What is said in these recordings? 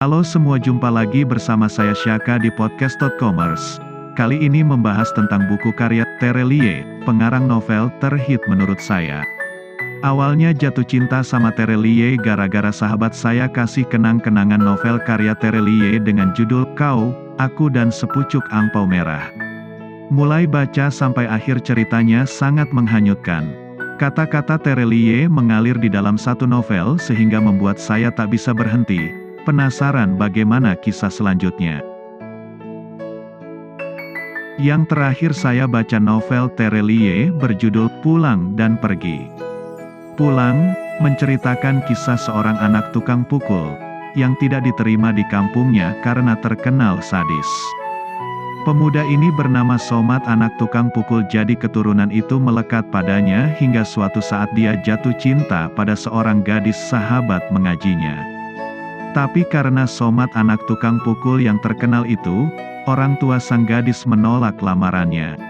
Halo semua, jumpa lagi bersama saya Syaka di podcast.commerce. Kali ini membahas tentang buku karya Terelie, pengarang novel terhit menurut saya. Awalnya jatuh cinta sama Terelie gara-gara sahabat saya kasih kenang-kenangan novel karya Terelie dengan judul Kau, Aku dan Sepucuk Angpau Merah. Mulai baca sampai akhir ceritanya sangat menghanyutkan. Kata-kata Terelie mengalir di dalam satu novel sehingga membuat saya tak bisa berhenti, penasaran bagaimana kisah selanjutnya. Yang terakhir saya baca novel Terelie berjudul Pulang dan Pergi. Pulang, menceritakan kisah seorang anak tukang pukul, yang tidak diterima di kampungnya karena terkenal sadis. Pemuda ini bernama Somat, anak tukang pukul, jadi keturunan itu melekat padanya hingga suatu saat dia jatuh cinta pada seorang gadis sahabat mengajinya. Tapi karena Somat anak tukang pukul yang terkenal itu, orang tua sang gadis menolak lamarannya.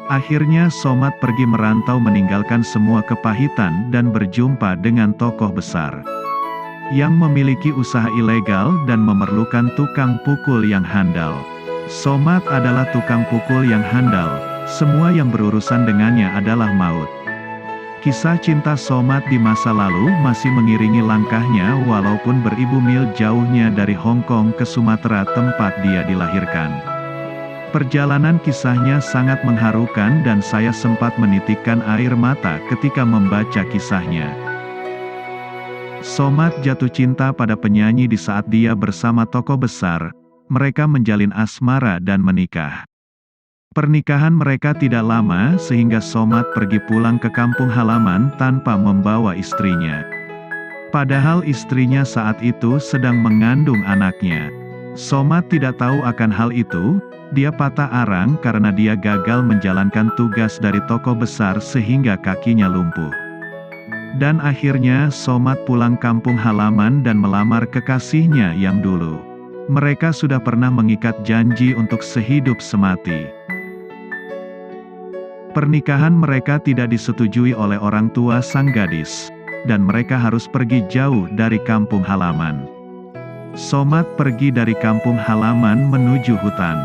Akhirnya Somat pergi merantau meninggalkan semua kepahitan dan berjumpa dengan tokoh besar yang memiliki usaha ilegal dan memerlukan tukang pukul yang handal. Somat adalah tukang pukul yang handal, semua yang berurusan dengannya adalah maut. Kisah cinta Somat di masa lalu masih mengiringi langkahnya walaupun beribu mil jauhnya dari Hong Kong ke Sumatera tempat dia dilahirkan. Perjalanan kisahnya sangat mengharukan dan saya sempat menitikkan air mata ketika membaca kisahnya. Somat jatuh cinta pada penyanyi di saat dia bersama tokoh besar. Mereka menjalin asmara dan menikah. Pernikahan mereka tidak lama sehingga Somat pergi pulang ke kampung halaman tanpa membawa istrinya. Padahal istrinya saat itu sedang mengandung anaknya. Somat tidak tahu akan hal itu, dia patah arang karena dia gagal menjalankan tugas dari tokoh besar sehingga kakinya lumpuh. Dan akhirnya Somat pulang kampung halaman dan melamar kekasihnya yang dulu. Mereka sudah pernah mengikat janji untuk sehidup semati. Pernikahan mereka tidak disetujui oleh orang tua sang gadis, dan mereka harus pergi jauh dari kampung halaman. Somat pergi dari kampung halaman menuju hutan.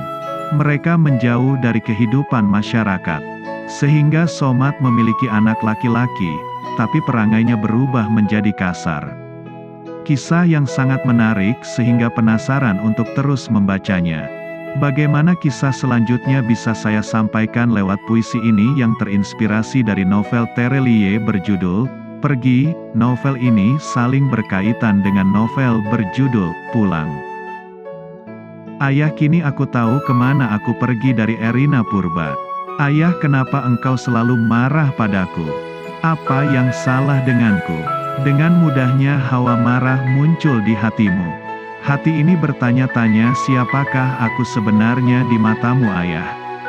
Mereka menjauh dari kehidupan masyarakat, sehingga Somat memiliki anak laki-laki, tapi perangainya berubah menjadi kasar. Kisah yang sangat menarik sehingga penasaran untuk terus membacanya. Bagaimana kisah selanjutnya bisa saya sampaikan lewat puisi ini yang terinspirasi dari novel Terelie berjudul Pergi. Novel ini saling berkaitan dengan novel berjudul Pulang. Ayah, kini aku tahu kemana aku pergi, dari Erina Purba. Ayah, kenapa engkau selalu marah padaku? Apa yang salah denganku? Dengan mudahnya hawa marah muncul di hatimu. Hati ini bertanya-tanya, siapakah aku sebenarnya di matamu, Ayah?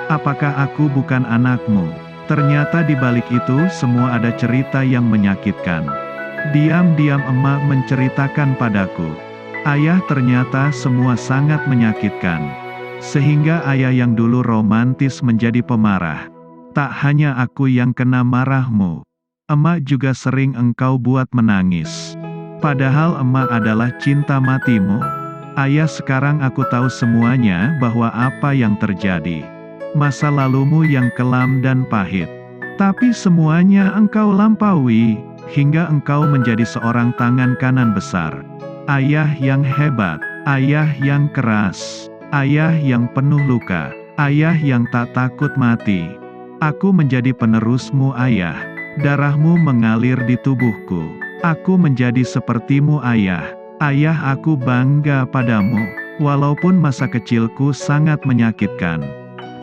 Apakah aku bukan anakmu? Ternyata di balik itu semua ada cerita yang menyakitkan. Diam-diam emak menceritakan padaku, Ayah, ternyata semua sangat menyakitkan. Sehingga ayah yang dulu romantis menjadi pemarah. Tak hanya aku yang kena marahmu. Emak juga sering engkau buat menangis. Padahal emak adalah cinta matimu. Ayah, sekarang aku tahu semuanya, bahwa apa yang terjadi. Masa lalumu yang kelam dan pahit. Tapi semuanya engkau lampaui, hingga engkau menjadi seorang tangan kanan besar. Ayah yang hebat, ayah yang keras, ayah yang penuh luka, ayah yang tak takut mati. Aku menjadi penerusmu, Ayah. Darahmu mengalir di tubuhku. Aku menjadi sepertimu, Ayah. Ayah, aku bangga padamu. Walaupun masa kecilku sangat menyakitkan,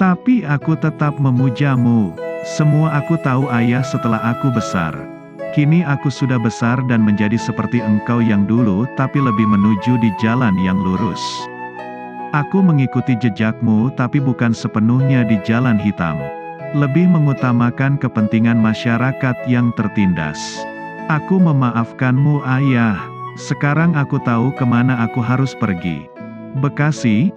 tapi aku tetap memujamu. Semua aku tahu, Ayah, setelah aku besar. Kini aku sudah besar dan menjadi seperti engkau yang dulu, tapi lebih menuju di jalan yang lurus. Aku mengikuti jejakmu, tapi bukan sepenuhnya di jalan hitam. Lebih mengutamakan kepentingan masyarakat yang tertindas. Aku memaafkanmu, Ayah. Sekarang aku tahu kemana aku harus pergi. Bekasi,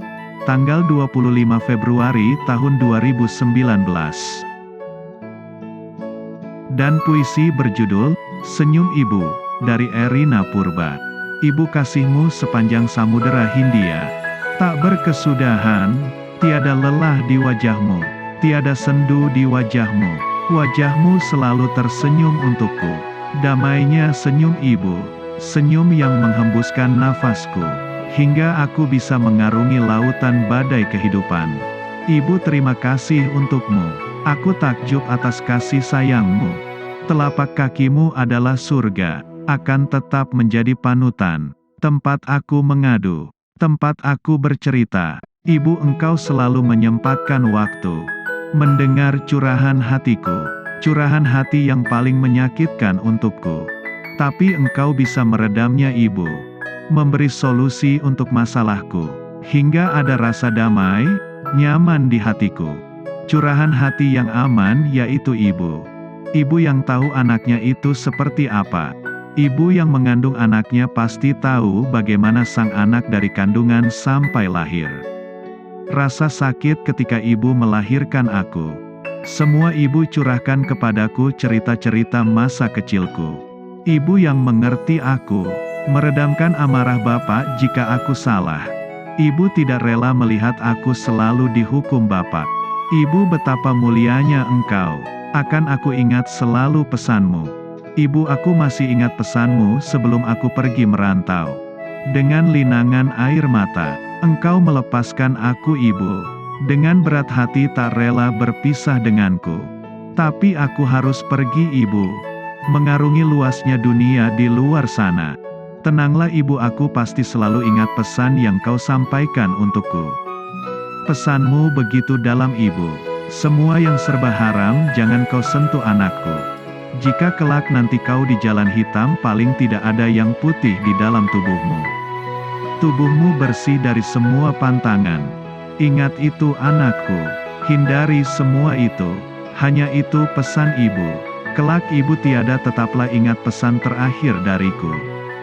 tanggal 25 Februari tahun 2019. Dan puisi berjudul Senyum Ibu, dari Erina Purba. Ibu kasihmu sepanjang samudera Hindia. Tak berkesudahan, tiada lelah di wajahmu, tiada sendu di wajahmu. Wajahmu selalu tersenyum untukku. Damainya senyum ibu, senyum yang menghembuskan nafasku, hingga aku bisa mengarungi lautan badai kehidupan. Ibu terima kasih untukmu. Aku takjub atas kasih sayangmu. Telapak kakimu adalah surga, akan tetap menjadi panutan, tempat aku mengadu, tempat aku bercerita. Ibu, engkau selalu menyempatkan waktu, mendengar curahan hatiku, curahan hati yang paling menyakitkan untukku. Tapi engkau bisa meredamnya ibu, memberi solusi untuk masalahku, hingga ada rasa damai, nyaman di hatiku. Curahan hati yang aman yaitu ibu. Ibu yang tahu anaknya itu seperti apa. Ibu yang mengandung anaknya pasti tahu bagaimana sang anak dari kandungan sampai lahir. Rasa sakit ketika ibu melahirkan aku. Semua ibu curahkan kepadaku cerita-cerita masa kecilku. Ibu yang mengerti aku, meredamkan amarah bapak jika aku salah. Ibu tidak rela melihat aku selalu dihukum bapak. Ibu, betapa mulianya engkau. Akan aku ingat selalu pesanmu. Ibu, aku masih ingat pesanmu sebelum aku pergi merantau. Dengan linangan air mata, engkau melepaskan aku ibu. Dengan berat hati tak rela berpisah denganku. Tapi aku harus pergi ibu, mengarungi luasnya dunia di luar sana. Tenanglah ibu, aku pasti selalu ingat pesan yang kau sampaikan untukku. Pesanmu begitu dalam ibu. Semua yang serba haram jangan kau sentuh anakku. Jika kelak nanti kau di jalan hitam, paling tidak ada yang putih di dalam tubuhmu. Tubuhmu bersih dari semua pantangan. Ingat itu anakku. Hindari semua itu. Hanya itu pesan ibu. Kelak ibu tiada, tetaplah ingat pesan terakhir dariku.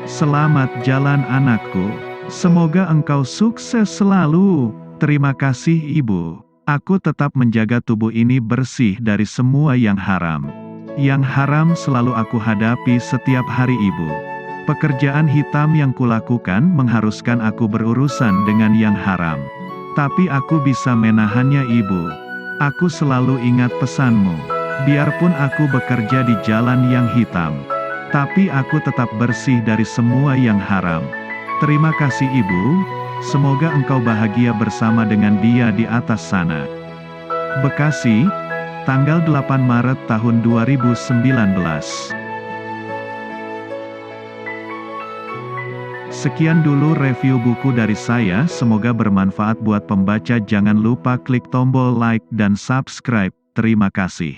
Selamat jalan anakku. Semoga engkau sukses selalu. Terima kasih ibu. Aku tetap menjaga tubuh ini bersih dari semua yang haram. Yang haram selalu aku hadapi setiap hari ibu. Pekerjaan hitam yang kulakukan mengharuskan aku berurusan dengan yang haram. Tapi aku bisa menahannya ibu. Aku selalu ingat pesanmu. Biarpun aku bekerja di jalan yang hitam, tapi aku tetap bersih dari semua yang haram. Terima kasih ibu. Semoga engkau bahagia bersama dengan dia di atas sana. Bekasi, tanggal 8 Maret tahun 2019. Sekian dulu review buku dari saya, semoga bermanfaat buat pembaca. Jangan lupa klik tombol like dan subscribe. Terima kasih.